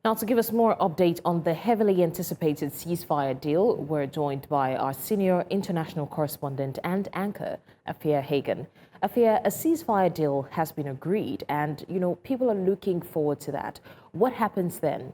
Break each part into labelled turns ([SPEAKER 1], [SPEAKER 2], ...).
[SPEAKER 1] Now, to give us more update on the heavily anticipated ceasefire deal, we're joined by our senior international correspondent and anchor, Afua Hagan. Afua, a ceasefire deal has been agreed and, people are looking forward to that. What happens then?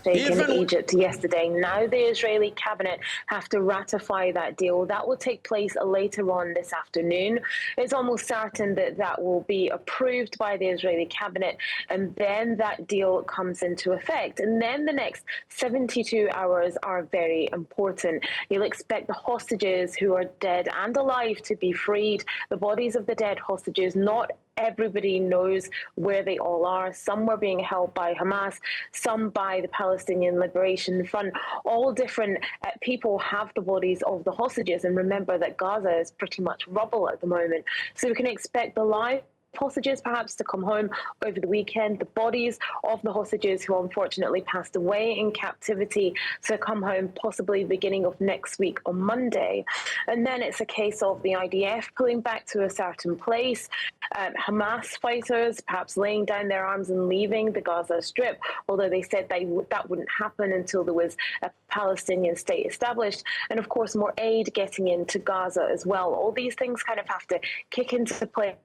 [SPEAKER 2] In Egypt yesterday. Now the Israeli cabinet have to ratify that deal. That will take place later on this afternoon. It's almost certain that that will be approved by the Israeli cabinet, and then that deal comes into effect. And then the next 72 hours are very important. You'll expect the hostages who are dead and alive to be freed. The bodies of the dead hostages, not everybody knows where they all are. Some were being held by Hamas, some by the Palestinian Liberation Front. All different people have the bodies of the hostages. And remember that Gaza is pretty much rubble at the moment. So we can expect the live hostages perhaps to come home over the weekend, the bodies of the hostages who unfortunately passed away in captivity to come home possibly beginning of next week on Monday. And then it's a case of the IDF pulling back to a certain place, Hamas fighters perhaps laying down their arms and leaving the Gaza Strip, although they said that wouldn't happen until there was a Palestinian state established, and of course more aid getting into Gaza as well. All these things kind of have to kick into play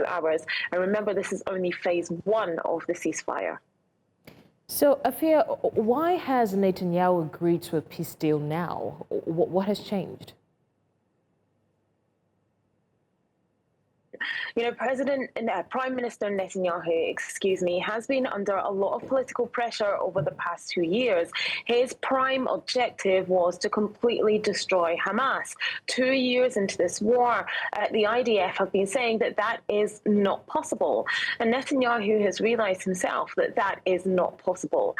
[SPEAKER 2] hours. And remember, this is only phase one of the ceasefire.
[SPEAKER 1] So, Afua, why has Netanyahu agreed to a peace deal now? What has changed?
[SPEAKER 2] Prime Minister Netanyahu, has been under a lot of political pressure over the past 2 years. His prime objective was to completely destroy Hamas. 2 years into this war, the IDF have been saying that that is not possible. And Netanyahu has realized himself that that is not possible.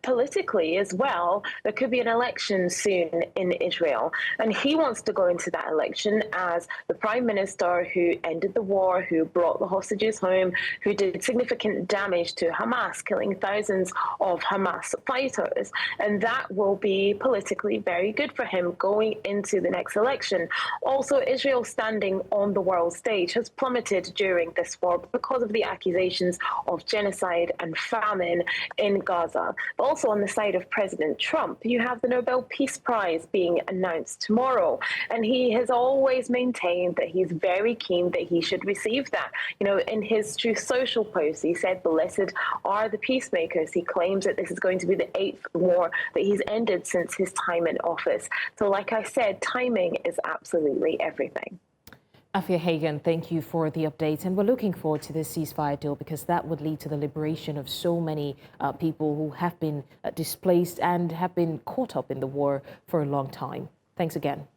[SPEAKER 2] Politically as well, there could be an election soon in Israel. And he wants to go into that election as the prime minister who ended the war, who brought the hostages home, who did significant damage to Hamas, killing thousands of Hamas fighters. And that will be politically very good for him going into the next election. Also, Israel's standing on the world stage has plummeted during this war because of the accusations of genocide and famine in Gaza. But also on the side of President Trump, you have the Nobel Peace Prize being announced tomorrow. And he has always maintained that he's very keen that he should receive that. In his Truth Social post, he said, "Blessed are the peacemakers." He claims that this is going to be the 8th war that he's ended since his time in office. So like I said, timing is absolutely everything.
[SPEAKER 1] Afua Hagan, thank you for the update. And we're looking forward to this ceasefire deal because that would lead to the liberation of so many people who have been displaced and have been caught up in the war for a long time. Thanks again.